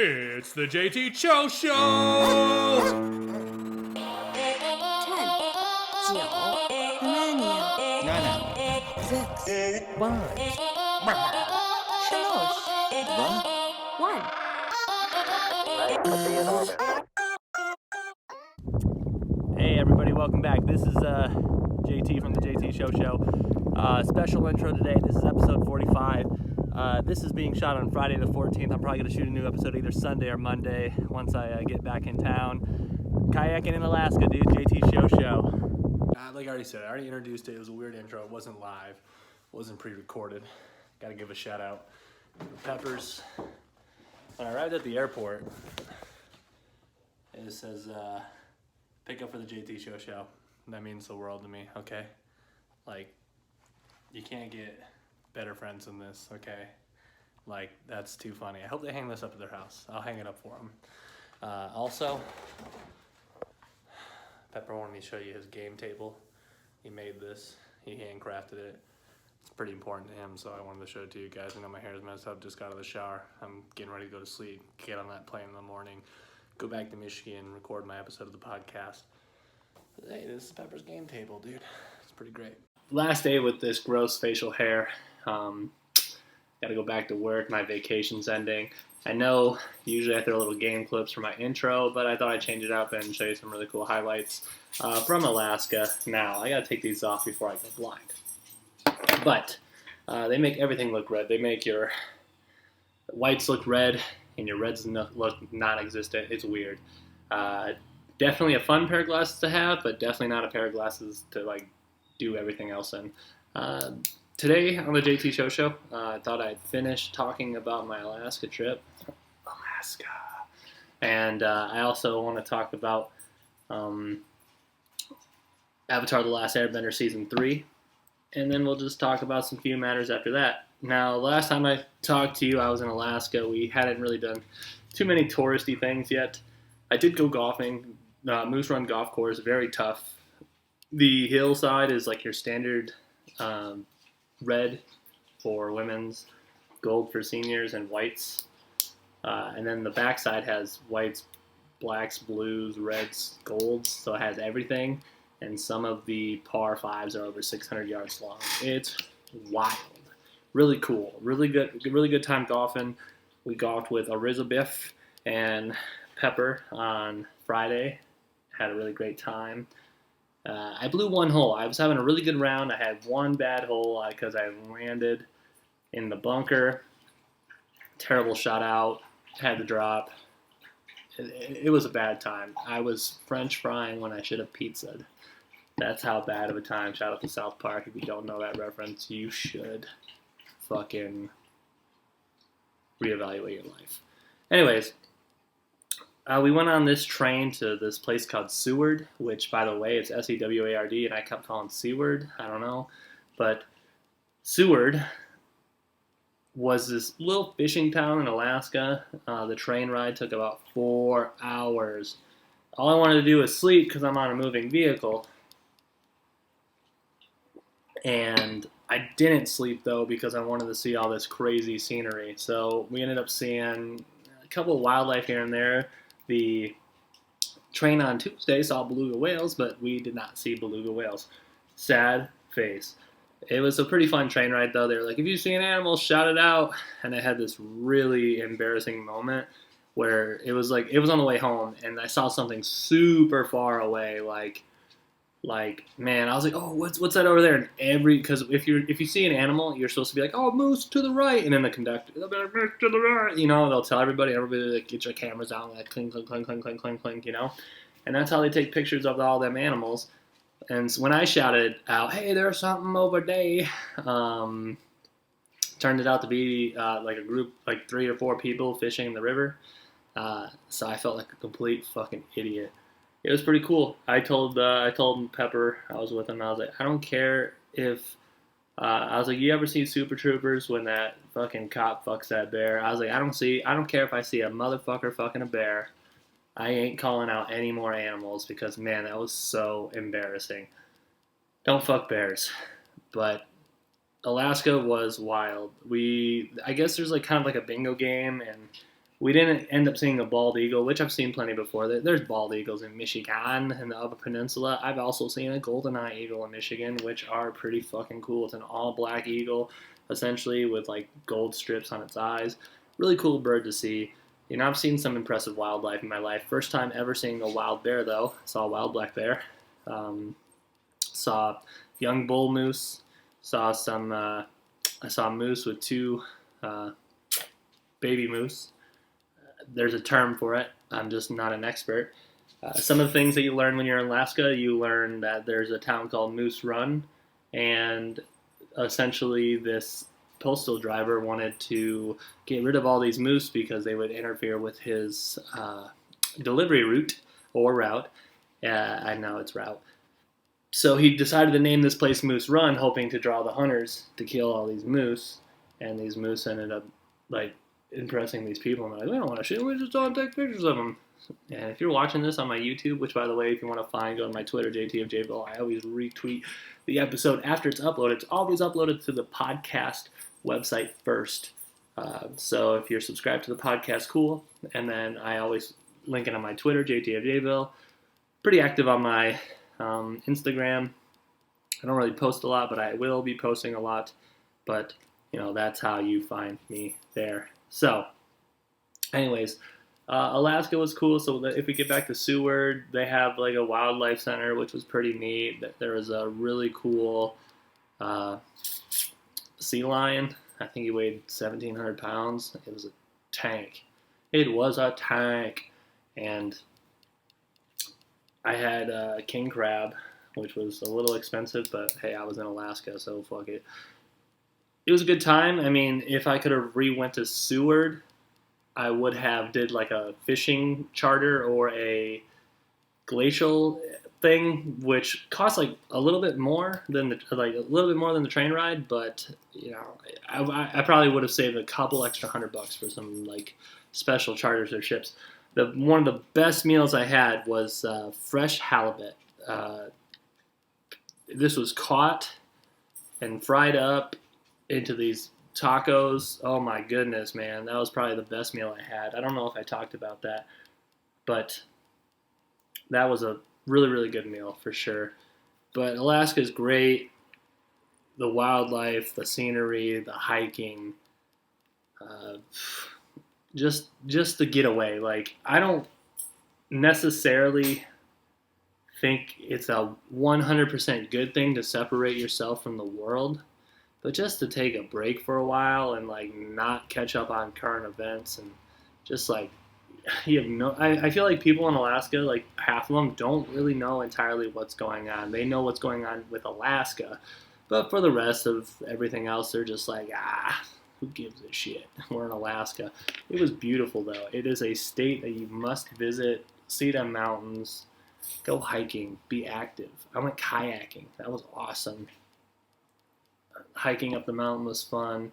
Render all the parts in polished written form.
It's the JT Cho Show! 10, 9, 8, 7, 6, 5, 4, 3, 2, 1. Hey everybody, welcome back. This is JT from the JT Show. Special intro today. This is episode 45. This is being shot on Friday the 14th. I'm probably going to shoot a new episode either Sunday or Monday once I get back in town. Kayaking in Alaska, dude. JT Show. Like I already said, I already introduced it. It was a weird intro. It wasn't live. It wasn't pre-recorded. Gotta give a shout out to Peppers. When I arrived at the airport, it says, pick up for the JT Show. That means the world to me, okay? Like, you can't get better friends than this, okay? Like, that's too funny. I hope they hang this up at their house. I'll hang it up for them. Also, Pepper wanted me to show you his game table. He made this. He handcrafted it. It's pretty important to him, so I wanted to show it to you guys. I know my hair is messed up. Just got out of the shower. I'm getting ready to go to sleep. Get on that plane in the morning. Go back to Michigan, record my episode of the podcast. Hey, this is Pepper's game table, dude. It's pretty great. Last day with this gross facial hair. Gotta go back to work. My vacation's ending. I know usually I throw little game clips for my intro, but I thought I'd change it up and show you some really cool highlights from Alaska. Now, I gotta take these off before I go blind. But they make everything look red. They make your whites look red and your reds look non-existent. It's weird. Definitely a fun pair of glasses to have, but definitely not a pair of glasses to like do everything else in. Today on the JT Show, I thought I'd finish talking about my Alaska trip. Alaska. And I also want to talk about Avatar: The Last Airbender Season 3. And then we'll just talk about some few matters after that. Now, last time I talked to you, I was in Alaska. We hadn't really done too many touristy things yet. I did go golfing. Moose Run Golf Course, very tough. The hillside is like your standard red for women's, gold for seniors, and whites. And then the backside has whites, blacks, blues, reds, golds. So it has everything. And some of the par fives are over 600 yards long. It's wild. Really cool. Really good time golfing. We golfed with Ariza Biff and Pepper on Friday. Had a really great time. I blew one hole. I was having a really good round. I had one bad hole because I landed in the bunker. Terrible shot out. Had to drop. It was a bad time. I was French frying when I should have pizzaed. That's how bad of a time. Shout out to South Park. If you don't know that reference, you should fucking reevaluate your life. Anyways, we went on this train to this place called Seward, which, by the way, it's S-E-W-A-R-D, and I kept calling Seward. I don't know. But Seward was this little fishing town in Alaska. The train ride took about 4 hours. All I wanted to do was sleep because I'm on a moving vehicle. And I didn't sleep, though, because I wanted to see all this crazy scenery. So we ended up seeing a couple of wildlife here and there. The train on Tuesday saw beluga whales, but we did not see beluga whales. Sad face. It was a pretty fun train ride, though. They were like, if you see an animal, shout it out. And I had this really embarrassing moment where it was on the way home, and I saw something super far away, like, man, I was like, oh, what's that over there? And because if you see an animal, you're supposed to be like, oh, moose to the right, and then the conductor, they'll be like, moose to the right, they'll tell everybody like, get your cameras out, like, clink, clink, clink, clink, clink, clink, clink, and that's how they take pictures of all them animals. And so when I shouted out, hey, there's something over there, turned it out to be like a group, like 3 or 4 people fishing in the river, so I felt like a complete fucking idiot. It was pretty cool. I told Pepper, I was with him, I was like, I don't care if, I was like, you ever see Super Troopers when that fucking cop fucks that bear? I was like, I don't care if I see a motherfucker fucking a bear. I ain't calling out any more animals because, man, that was so embarrassing. Don't fuck bears. But Alaska was wild. I guess there's like kind of like a bingo game, and We didn't end up seeing a bald eagle, which I've seen plenty before. There's bald eagles in Michigan and the Upper Peninsula. I've also seen a golden-eye eagle in Michigan, which are pretty fucking cool. It's an all-black eagle, essentially, with like gold strips on its eyes. Really cool bird to see. I've seen some impressive wildlife in my life. First time ever seeing a wild bear, though. Saw a wild black bear. Saw young bull moose. I saw a moose with two baby moose. There's a term for it. I'm just not an expert. Some of the things that you learn when you're in Alaska, you learn that there's a town called Moose Run, and essentially this postal driver wanted to get rid of all these moose because they would interfere with his delivery route. I know it's route. So he decided to name this place Moose Run, hoping to draw the hunters to kill all these moose, and these moose ended up like impressing these people, and they're like, we don't want to shoot them, we just don't take pictures of them. And if you're watching this on my YouTube, which by the way, if you want to find, go to my Twitter, JTFJBill, I always retweet the episode after it's uploaded. It's always uploaded to the podcast website first. So if you're subscribed to the podcast, cool. And then I always link it on my Twitter, JTFJBill. Pretty active on my Instagram. I don't really post a lot, but I will be posting a lot. But, that's how you find me there. So, anyways, Alaska was cool. So if we get back to Seward, they have like a wildlife center, which was pretty neat. There was a really cool sea lion. I think he weighed 1,700 pounds. It was a tank. And I had king crab, which was a little expensive, but hey, I was in Alaska, so fuck it. It was a good time. I mean, if I could have went to Seward, I would have did like a fishing charter or a glacial thing, which costs like a little bit more than the train ride. But I probably would have saved a couple extra $100 for some like special charters or ships. One of the best meals I had was fresh halibut. This was caught and fried up into these tacos. Oh my goodness, man. That was probably the best meal I had. I don't know if I talked about that, but that was a really, really good meal for sure. But Alaska is great. The wildlife, the scenery, the hiking, just the getaway. Like, I don't necessarily think it's a 100% good thing to separate yourself from the world. But just to take a break for a while and like not catch up on current events and just like I feel like people in Alaska, like half of them don't really know entirely what's going on. They know what's going on with Alaska, but for the rest of everything else, they're just like, who gives a shit? We're in Alaska. It was beautiful though. It is a state that you must visit, see the mountains, go hiking, be active. I went kayaking. That was awesome. Hiking up the mountain was fun.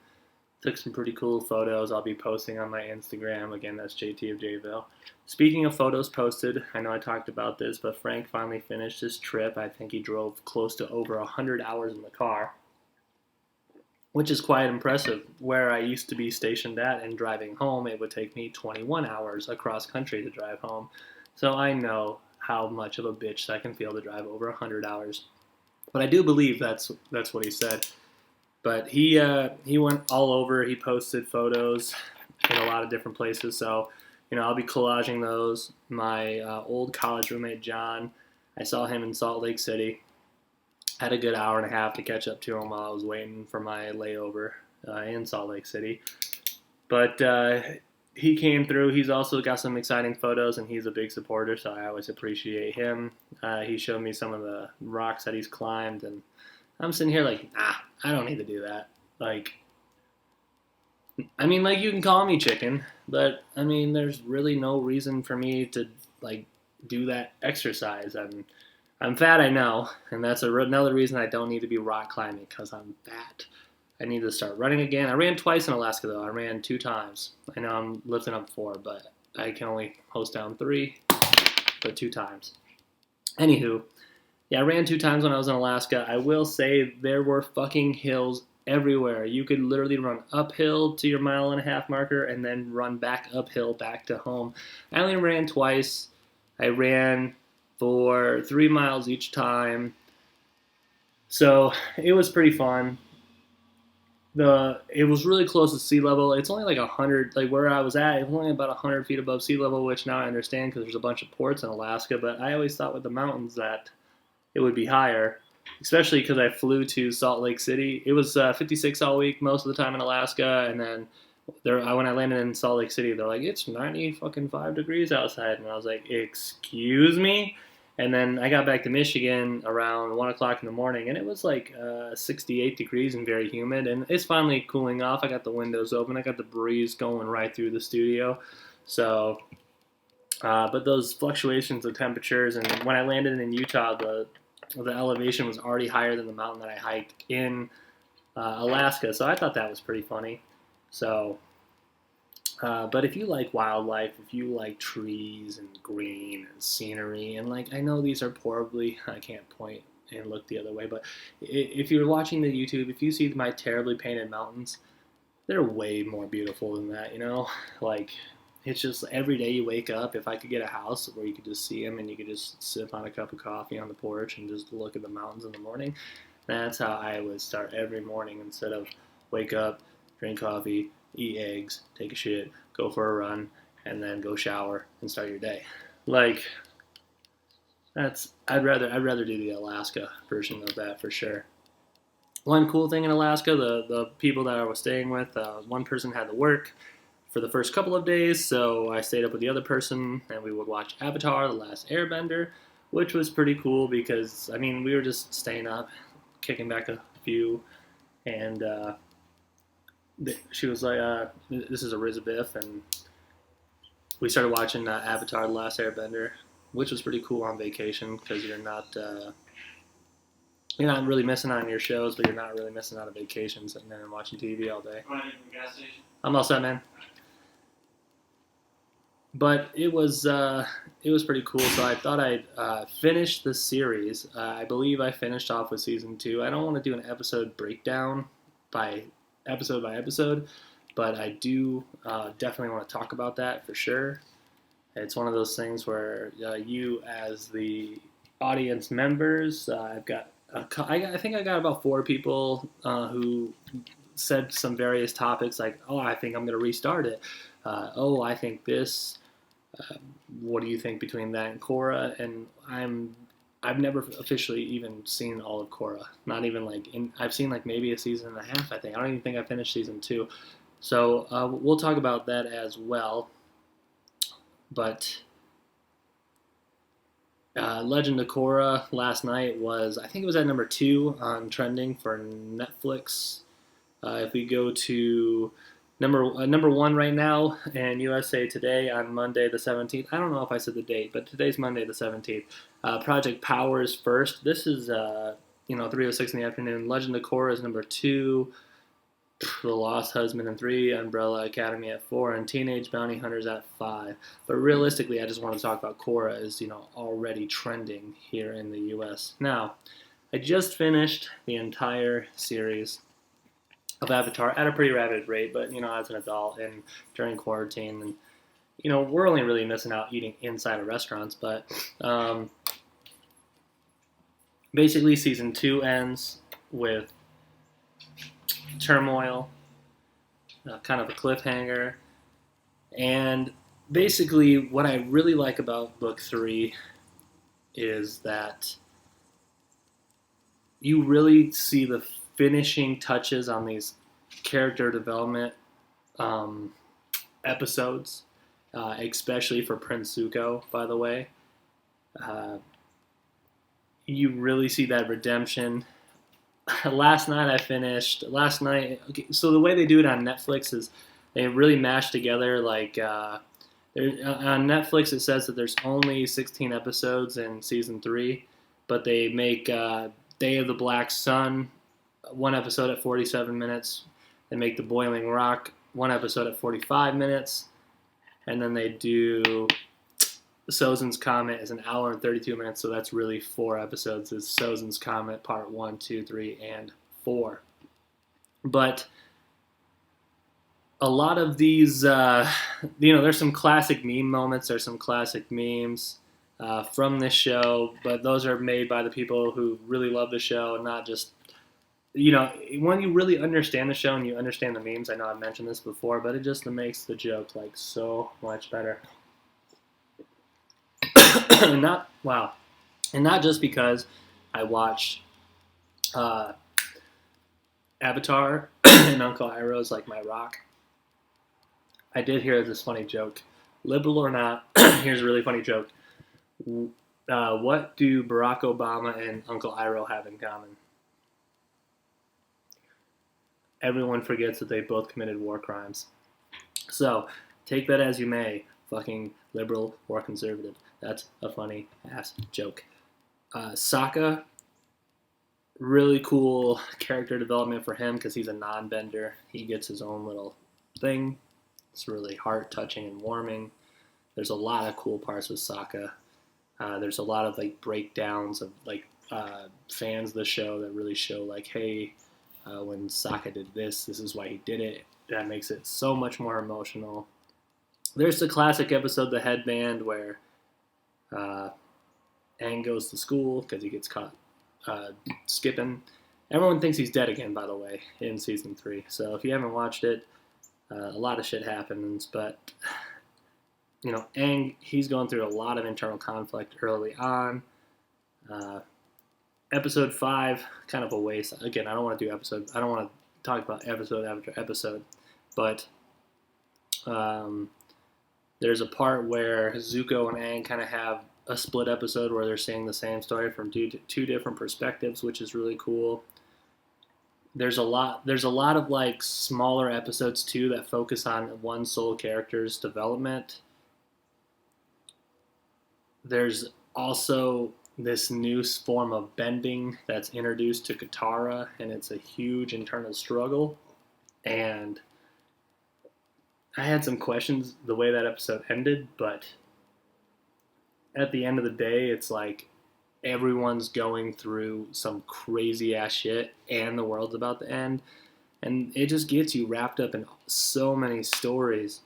Took some pretty cool photos. I'll be posting on my Instagram. Again, that's JT of Jayville. Speaking of photos posted, I know I talked about this, but Frank finally finished his trip. I think he drove close to over 100 hours in the car, which is quite impressive. Where I used to be stationed at and driving home, it would take me 21 hours across country to drive home. So I know how much of a bitch that can feel to drive over 100 hours. But I do believe that's what he said. But he went all over. He posted photos in a lot of different places. So, I'll be collaging those. My old college roommate, John, I saw him in Salt Lake City. Had a good hour and a half to catch up to him while I was waiting for my layover in Salt Lake City. But he came through. He's also got some exciting photos, and he's a big supporter, so I always appreciate him. He showed me some of the rocks that he's climbed, and I'm sitting here like, I don't need to do that. Like, you can call me chicken, but, there's really no reason for me to, do that exercise. I'm fat, I know, and that's another reason I don't need to be rock climbing, because I'm fat. I need to start running again. I ran twice in Alaska, though. I ran 2 times. I know I'm lifting up 4, but I can only host down 3, but 2 times. Anywho, yeah, I ran 2 times when I was in Alaska. I will say there were fucking hills everywhere. You could literally run uphill to your 1.5 mile marker and then run back uphill back to home. I only ran twice. I ran for 3 miles each time. So it was pretty fun. It was really close to sea level. It's only like 100, like where I was at, it was only about 100 feet above sea level, which now I understand because there's a bunch of ports in Alaska. But I always thought with the mountains that it would be higher, especially because I flew to Salt Lake City. It was 56 all week most of the time in Alaska, and then when I landed in Salt Lake City, they're like, it's 90 fucking 5 degrees outside, and I was like, excuse me. And then I got back to Michigan around 1 o'clock in the morning, and it was like 68 degrees and very humid. And it's finally cooling off. I got the windows open. I got the breeze going right through the studio. So, but those fluctuations of temperatures, and when I landed in Utah, the elevation was already higher than the mountain that I hiked in Alaska. So I thought that was pretty funny. So, but if you like wildlife, if you like trees and green and scenery, and like I know these are horribly, I can't point and look the other way, but if you're watching the YouTube, if you see my terribly painted mountains, they're way more beautiful than that, you know? Like, it's just every day you wake up, if I could get a house where you could just see them and you could just sip on a cup of coffee on the porch and just look at the mountains in the morning, that's how I would start every morning instead of wake up, drink coffee, eat eggs, take a shit, go for a run, and then go shower and start your day. Like, I'd rather do the Alaska version of that for sure. One cool thing in Alaska, the people that I was staying with, one person had to work for the first couple of days, so I stayed up with the other person, and we would watch Avatar: The Last Airbender, which was pretty cool because, I mean, we were just staying up, kicking back a few, and she was like, this is Elizabeth, and we started watching Avatar: The Last Airbender, which was pretty cool on vacation because you're not really missing out on your shows, but you're not really missing out on vacations and then watching TV all day. I'm all set, man. But it was pretty cool. So I thought I'd finish the series. I believe I finished off with season 2. I don't want to do an episode breakdown by episode, but I do definitely want to talk about that for sure. It's one of those things where you, as the audience members, I think I got about 4 people who said some various topics like, oh, I think I'm going to restart it. Oh, I think this. What do you think between that and Korra? And I've never officially even seen all of Korra. Not even I've seen like maybe a season and a half, I think. I don't even think I finished season 2. So we'll talk about that as well. But Legend of Korra last night I think it was at number 2 on trending for Netflix. If we go to number 1 right now, and USA Today on Monday the 17th. I don't know if I said the date, but today's Monday the 17th. Project Power is first. This is 3:06 in the afternoon. Legend of Korra is number 2. The Lost Husband at 3. Umbrella Academy at 4, and Teenage Bounty Hunters at 5. But realistically, I just want to talk about Korra is already trending here in the U.S. Now, I just finished the entire series of Avatar at a pretty rapid rate, but as an adult and during quarantine, and we're only really missing out eating inside of restaurants. But basically, season 2 ends with turmoil, kind of a cliffhanger, and basically, what I really like about book 3 is that you really see the finishing touches on these character development episodes, especially for Prince Zuko, by the way. You really see that redemption. Last night, so the way they do it on Netflix is they really mash together, on Netflix it says that there's only 16 episodes in season 3, but they make Day of the Black Sun 1 episode at 47 minutes. They make The Boiling Rock 1 episode at 45 minutes. And then they do Sozin's Comet is 1 hour and 32 minutes, so that's really 4 episodes. It's Sozin's Comet part 1, 2, 3, and 4. But a lot of these, there's some classic meme moments. There's some classic memes from this show, but those are made by the people who really love the show, not just, when you really understand the show and you understand the memes. I know I've mentioned this before, but it just makes the joke like so much better. And not just because I watched Avatar and Uncle Iroh's like my rock. I did hear this funny joke. Liberal or not, here's a really funny joke. What do Barack Obama and Uncle Iroh have in common? Everyone forgets that they both committed war crimes. So, take that as you may, fucking liberal or conservative. That's a funny ass joke. Sokka, really cool character development for him because he's a non-bender. He gets his own little thing. It's really heart-touching and warming. There's a lot of cool parts with Sokka. There's a lot of like breakdowns of like fans of the show that really show like, hey, when Sokka did this is why he did it. That makes it so much more emotional. There's the classic episode, The Headband, where Aang goes to school because he gets caught skipping. Everyone thinks he's dead again, by the way, in season 3. So if you haven't watched it, a lot of shit happens, but Aang, he's going through a lot of internal conflict early on. Episode 5, kind of a waste. Again, I don't want to talk about episode after episode, but there's a part where Zuko and Aang kind of have a split episode where they're seeing the same story from two different perspectives, which is really cool. There's a lot of like smaller episodes too that focus on one sole character's development. There's also this new form of bending that's introduced to Katara, and it's a huge internal struggle. And I had some questions the way that episode ended, but at the end of the day, it's like everyone's going through some crazy ass shit and the world's about to end, and it just gets you wrapped up in so many stories.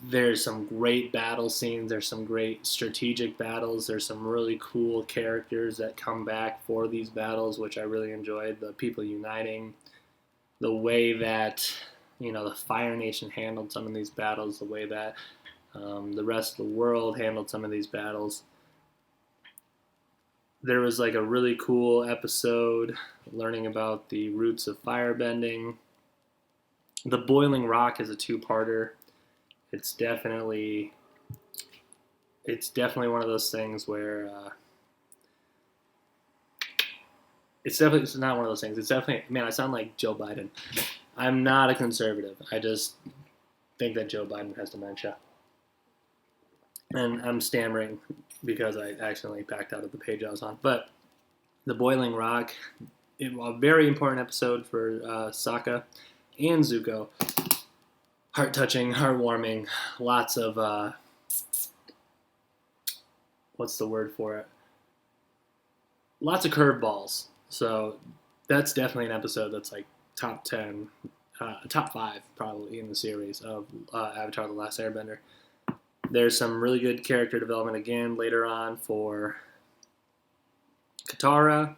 There's some great battle scenes, there's some great strategic battles, there's some really cool characters that come back for these battles, which I really enjoyed. The people uniting, the way that the Fire Nation handled some of these battles, the way that the rest of the world handled some of these battles. There was like a really cool episode learning about the roots of firebending. The Boiling Rock is a 2-parter. It's definitely one of those things where it's not one of those things. It's definitely, man, I sound like Joe Biden. I'm not a conservative. I just think that Joe Biden has dementia. And I'm stammering because I accidentally backed out of the page I was on. But The Boiling Rock, a very important episode for Sokka and Zuko. Heart-touching, heartwarming, lots of, what's the word for it? Lots of curveballs. So that's definitely an episode that's like top 10, top 5 probably in the series of Avatar The Last Airbender. There's some really good character development again later on for Katara.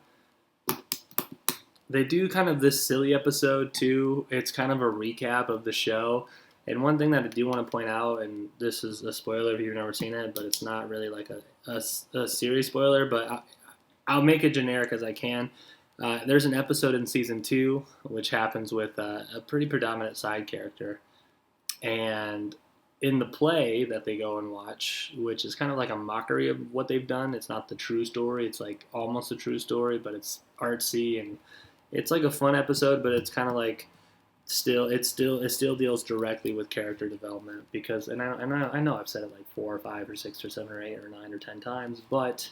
They do kind of this silly episode too. It's kind of a recap of the show. And one thing that I do want to point out, and this is a spoiler if you've never seen it, but it's not really like a series spoiler, but I'll make it generic as I can. There's an episode in season 2 which happens with a pretty predominant side character. And in the play that they go and watch, which is kind of like a mockery of what they've done, it's not the true story. It's like almost a true story, but it's artsy and it's like a fun episode, but it's kind of like it still deals directly with character development because, and I know I've said it like 4 or 5 or 6 or 7 or 8 or 9 or 10 times, but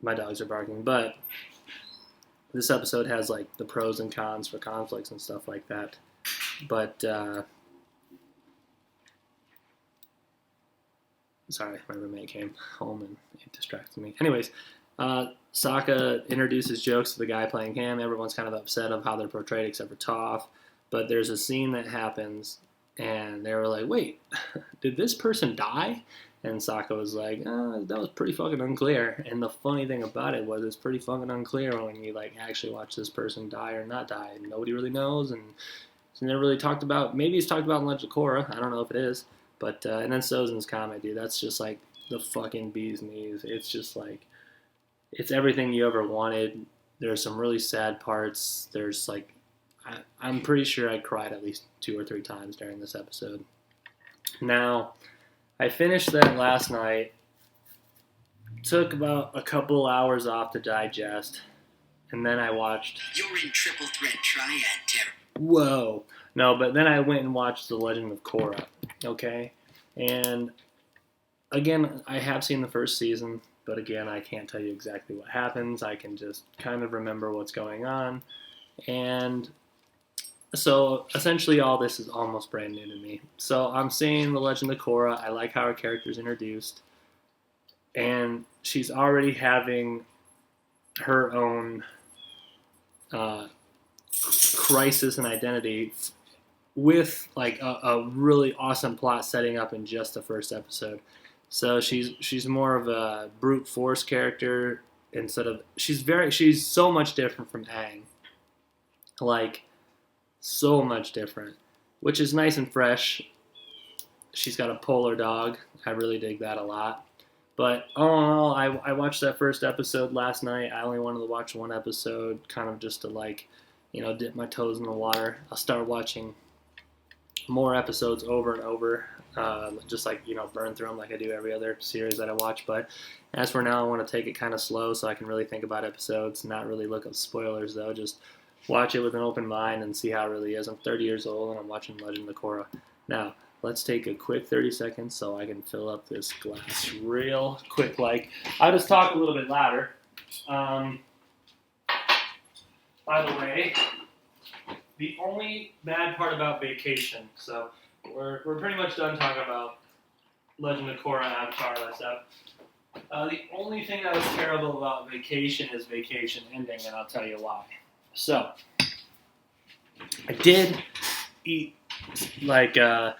my dogs are barking. But this episode has like the pros and cons for conflicts and stuff like that. But sorry, my roommate came home and it distracted me. Anyways, Sokka introduces jokes to the guy playing him. Everyone's kind of upset of how they're portrayed, except for Toph. But there's a scene that happens, and they were like, "Wait, did this person die?" And Sokka was like, "That was pretty fucking unclear." And the funny thing about it was, it's pretty fucking unclear when you like actually watch this person die or not die. And nobody really knows, and it's never really talked about. Maybe it's talked about in Legend of Korra. I don't know if it is, but and then Sozin's comment, dude. That's just like the fucking bee's knees. It's just like, it's everything you ever wanted. There's some really sad parts. There's like, I'm pretty sure I cried at least 2 or 3 times during this episode. Now, I finished that last night. Took about a couple hours off to digest, and then I watched. You're in triple threat triad terror. Whoa. No, but then I went and watched The Legend of Korra. Okay? And again, I have seen the first season, but again, I can't tell you exactly what happens. I can just kind of remember what's going on. And so essentially all this is almost brand new to me. So I'm seeing The Legend of Korra. I like how her character's introduced. And she's already having her own crisis and identity with like a really awesome plot setting up in just the first episode. So she's more of a brute force character instead of she's so much different from Aang. Like so much different, which is nice and fresh. She's got a polar dog. I really dig that a lot. But all in all, I watched that first episode last night. I only wanted to watch one episode, kind of just to like, dip my toes in the water. I'll start watching more episodes over and over, just like, burn through them like I do every other series that I watch. But as for now, I want to take it kind of slow so I can really think about episodes, not really look up spoilers though, just watch it with an open mind and see how it really is. I'm 30 years old and I'm watching Legend of Korra. Now, let's take a quick 30 seconds so I can fill up this glass real quick. I'll just talk a little bit louder. By the way, the only bad part about Vacation, so we're pretty much done talking about Legend of Korra and Avatar and that stuff. The only thing that was terrible about Vacation is Vacation ending, and I'll tell you why. So, I did eat, I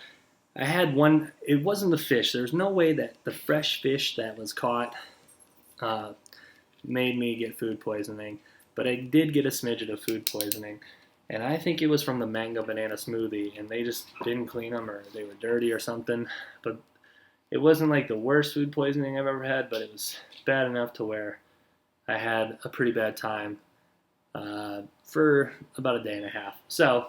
had one, it wasn't the fish. There's no way that the fresh fish that was caught made me get food poisoning, but I did get a smidget of food poisoning, and I think it was from the mango banana smoothie, and they just didn't clean them, or they were dirty or something, but it wasn't like the worst food poisoning I've ever had, but it was bad enough to where I had a pretty bad time for about a day and a half. So,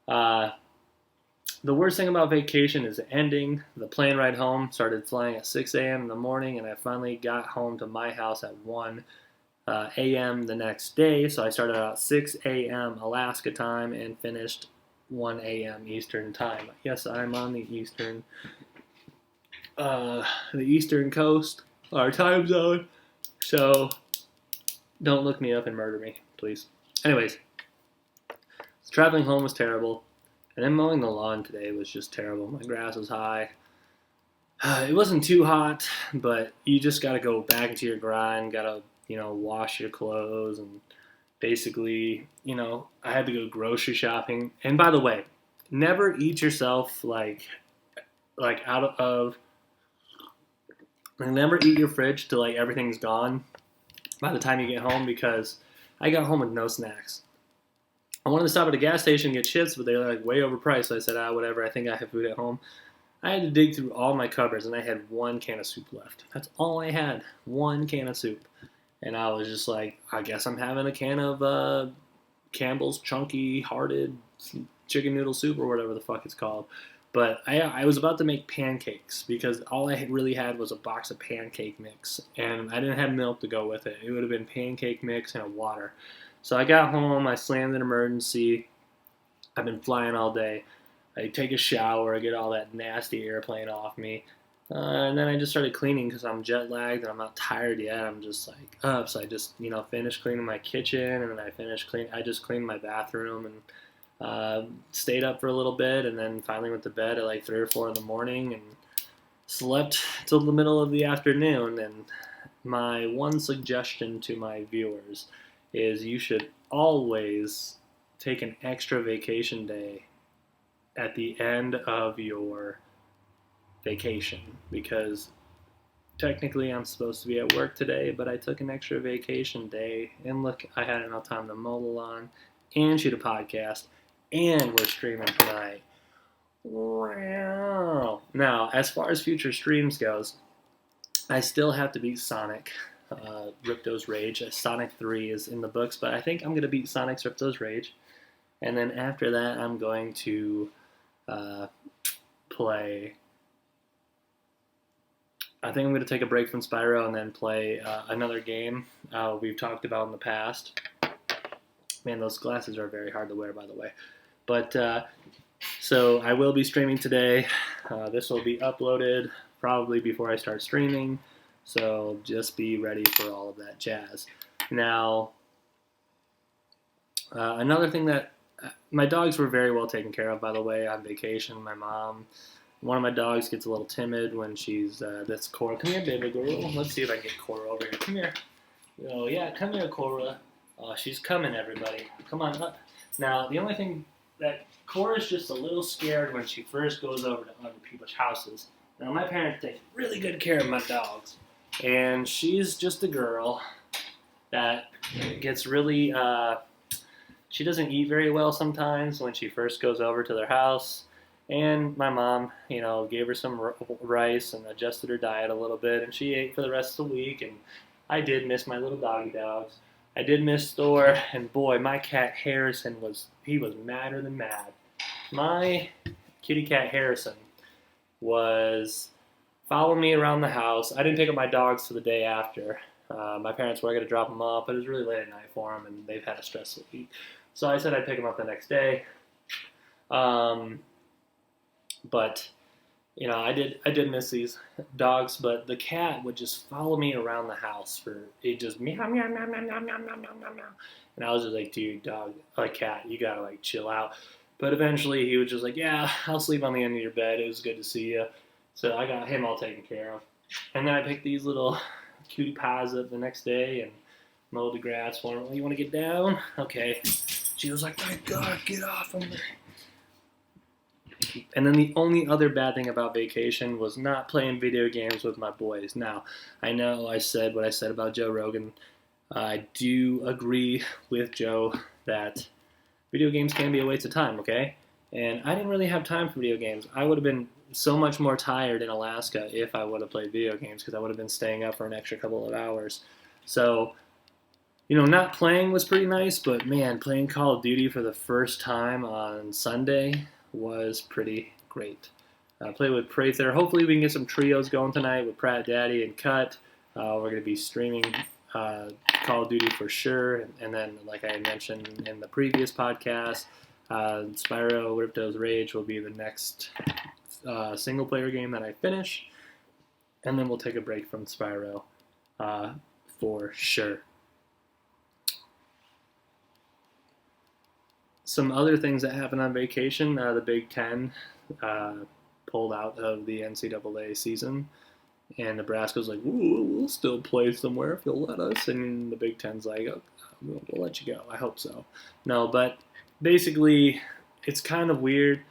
the worst thing about Vacation is the ending. The plane ride home started flying at 6 a.m. in the morning, and I finally got home to my house at 1 a.m. the next day. So I started at 6 a.m. Alaska time and finished 1 a.m. Eastern time. Yes, I'm on the Eastern Coast, our time zone. So don't look me up and murder me, please. Anyways, traveling home was terrible. And then mowing the lawn today was just terrible. My grass was high. It wasn't too hot, but you just got to go back into your grind, got to, wash your clothes, and basically, I had to go grocery shopping. And by the way, never eat yourself never eat your fridge till everything's gone by the time you get home, because I got home with no snacks. I wanted to stop at a gas station and get chips, but they were way overpriced. So I said, whatever, I think I have food at home. I had to dig through all my cupboards, and I had 1 can of soup left. That's all I had, 1 can of soup. And I was just like, I guess I'm having a can of Campbell's Chunky Hearted Chicken Noodle Soup, or whatever the fuck it's called. But I was about to make pancakes, because all I really had was a box of pancake mix. And I didn't have milk to go with it. It would have been pancake mix and water. So I got home, I slammed an emergency. I've been flying all day. I take a shower, I get all that nasty airplane off me. And then I just started cleaning because I'm jet lagged and I'm not tired yet. I'm just up. So I just, finished cleaning my kitchen, and then I just cleaned my bathroom and stayed up for a little bit, and then finally went to bed at 3 or 4 in the morning and slept till the middle of the afternoon. And my one suggestion to my viewers is you should always take an extra vacation day at the end of your vacation, because technically I'm supposed to be at work today, but I took an extra vacation day, and look, I had enough time to mow the lawn and shoot a podcast, and we're streaming tonight. Now, as far as future streams goes, I still have to beat Sonic, Ripto's Rage. Sonic 3 is in the books, but I think I'm going to beat Sonic's Ripto's Rage. And then after that, I'm going to play... I think I'm going to take a break from Spyro and then play another game we've talked about in the past. Man, those glasses are very hard to wear, by the way. But, so I will be streaming today. This will be uploaded probably before I start streaming. So just be ready for all of that jazz. Now, another thing that... my dogs were very well taken care of, by the way, on vacation. My mom... One of my dogs gets a little timid when she's, that's Cora. Come here, baby girl. Let's see if I can get Cora over here. Come here. Oh, yeah, come here, Cora. Oh, she's coming, everybody. Come on up. Now, the only thing that Cora's just a little scared when she first goes over to other people's houses. Now, my parents take really good care of my dogs. And she's just a girl that gets really, she doesn't eat very well sometimes when she first goes over to their house. And my mom, gave her some rice and adjusted her diet a little bit, and she ate for the rest of the week. And I did miss my little doggy dogs. I did miss Thor, and boy, my cat Harrison was madder than mad. My kitty cat Harrison was following me around the house. I didn't pick up my dogs till the day after. My parents were going to drop them off, but it was really late at night for them, and they've had a stressful week. So I said I'd pick them up the next day. But, I did miss these dogs, but the cat would just follow me around the house it just meow, meow, meow, meow, meow, meow, meow, meow, meow. And I was just like, dude, cat, you gotta, chill out. But eventually he was just like, yeah, I'll sleep on the end of your bed. It was good to see you. So I got him all taken care of. And then I picked these little cutie pies up the next day and mowed the grass for them. You want to get down? Okay. She was like, my God, get off of me. And then the only other bad thing about vacation was not playing video games with my boys. Now, I know I said what I said about Joe Rogan. I do agree with Joe that video games can be a waste of time, okay? And I didn't really have time for video games. I would have been so much more tired in Alaska if I would have played video games, because I would have been staying up for an extra couple of hours. So, not playing was pretty nice, but man, playing Call of Duty for the first time on Sunday was pretty great. Played with Prather. Hopefully we can get some trios going tonight with Pratt Daddy and Cut. We're going to be streaming Call of Duty for sure. And then, like I mentioned in the previous podcast, Spyro Ripto's Rage will be the next single-player game that I finish. And then we'll take a break from Spyro for sure. Some other things that happened on vacation, the Big Ten pulled out of the NCAA season, and Nebraska's like, we'll still play somewhere if you'll let us, and the Big Ten's like, oh, we'll let you go. I hope so. No, but basically, it's kind of weird.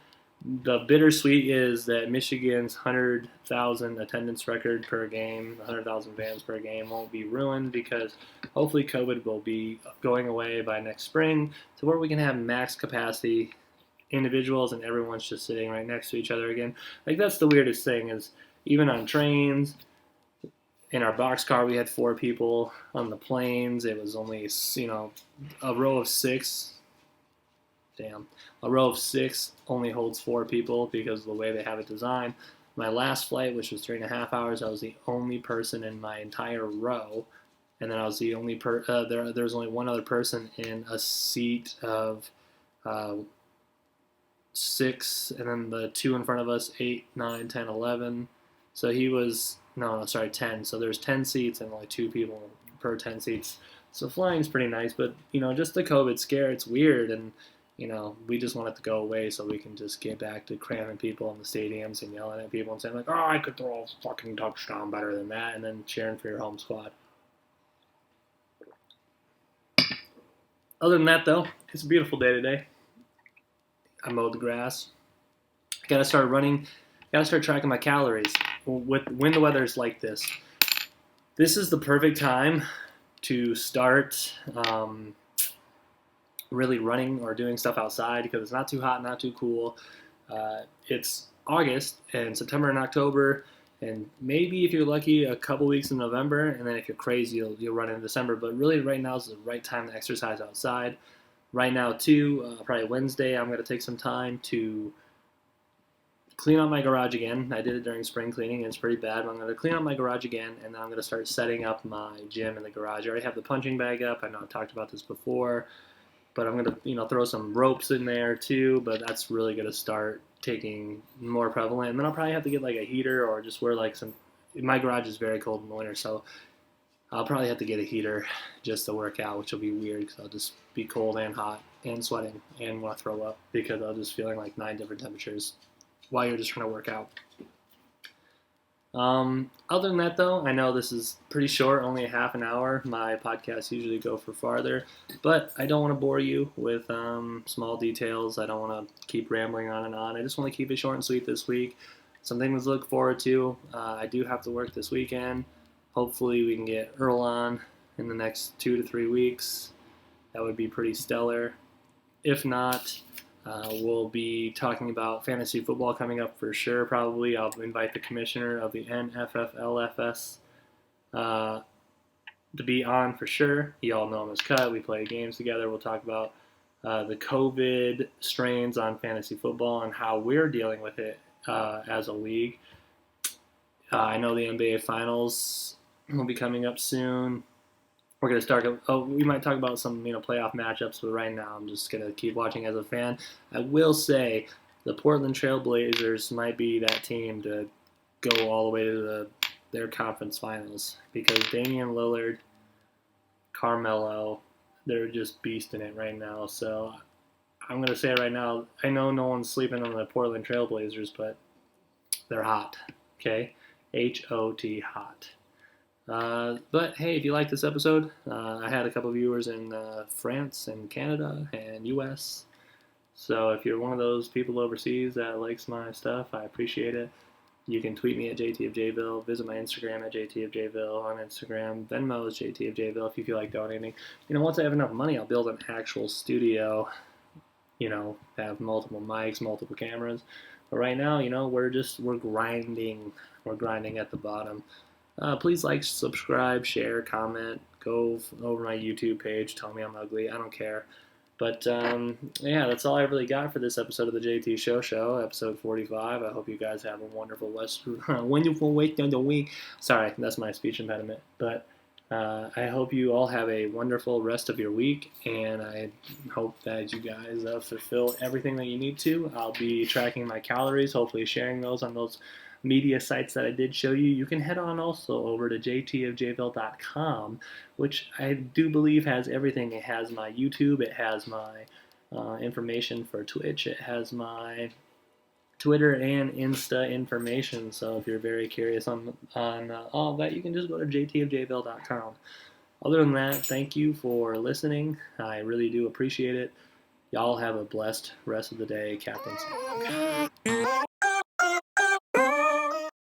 The bittersweet is that Michigan's 100,000 attendance record per game, 100,000 fans per game, won't be ruined, because hopefully COVID will be going away by next spring, to where we can have max capacity individuals and everyone's just sitting right next to each other again. That's the weirdest thing, is even on trains, in our boxcar we had 4 people. On the planes it was only, a row of 6. Damn. A row of 6 only holds 4 people because of the way they have it designed. My last flight, which was 3.5 hours, I was the only person in my entire row. And then I was the only there was only one other person in a seat of 6, and then the 2 in front of us, 8, 9, 10, 11. So he was, 10. So there's 10 seats and only 2 people per 10 seats. So flying's pretty nice, but, just the COVID scare, it's weird, and we just want it to go away so we can just get back to cramming people in the stadiums and yelling at people and saying, oh, I could throw a fucking touchdown better than that, and then cheering for your home squad. Other than that, though, it's a beautiful day today. I mowed the grass. I gotta start running. Gotta start tracking my calories. When the weather is like this, this is the perfect time to start really running or doing stuff outside because it's not too hot, not too cool. It's August and September and October, and maybe if you're lucky, a couple weeks in November, and then if you're crazy, you'll run in December. But really, right now is the right time to exercise outside. Right now, too, probably Wednesday, I'm going to take some time to clean out my garage again. I did it during spring cleaning, and it's pretty bad. I'm going to clean out my garage again, and then I'm going to start setting up my gym in the garage. I already have the punching bag up. I know I've talked about this before, but I'm going to throw some ropes in there too. But that's really going to start taking more prevalent. And then I'll probably have to get like a heater or just wear like some. My garage is very cold in the winter, so I'll probably have to get a heater just to work out, which will be weird because I'll just be cold and hot and sweating and want to throw up because I'll just feeling like 9 different temperatures while you're just trying to work out. Other than that, though, I know this is pretty short, only a half an hour. My podcasts usually go for farther, but I don't want to bore you with small details. I don't want to keep rambling on and on. I just want to keep it short and sweet this week. Some things to look forward to. I do have to work this weekend. Hopefully we can get Earl on in the next 2 to 3 weeks. That would be pretty stellar. If not, we'll be talking about fantasy football coming up for sure, probably. I'll invite the commissioner of the NFFLFS to be on for sure. You all know him as Cut. We play games together. We'll talk about the COVID strains on fantasy football and how we're dealing with it as a league. I know the NBA Finals will be coming up soon. We're going to start. We might talk about some playoff matchups, but right now I'm just going to keep watching as a fan. I will say the Portland Trail Blazers might be that team to go all the way to their conference finals because Damian Lillard, Carmelo, they're just beasting it right now. So I'm going to say it right now. I know no one's sleeping on the Portland Trail Blazers, but they're hot. Okay, H-O-T, hot. But hey, if you like this episode, I had a couple of viewers in France and Canada and US. So if you're one of those people overseas that likes my stuff, I appreciate it. You can tweet me at JTofJville, visit my Instagram at JTofJville on Instagram, Venmo is JTofJville if you feel like donating. Once I have enough money, I'll build an actual studio, have multiple mics, multiple cameras. But right now, we're grinding. We're grinding at the bottom. Please like, subscribe, share, comment, go over my YouTube page, tell me I'm ugly, I don't care. But yeah, that's all I really got for this episode of the JT Show, episode 45. I hope you guys have a wonderful wonderful week of the week. Sorry, that's my speech impediment. But I hope you all have a wonderful rest of your week, and I hope that you guys fulfill everything that you need to. I'll be tracking my calories, hopefully sharing those on those media sites that I did show you. You can head on also over to jtofjville.com, which I do believe has everything. It has my YouTube, it has my information for Twitch, it has my Twitter and Insta information. So if you're very curious on all of that, you can just go to jtofjville.com. Other than that, thank you for listening. I really do appreciate it. Y'all have a blessed rest of the day, Captains.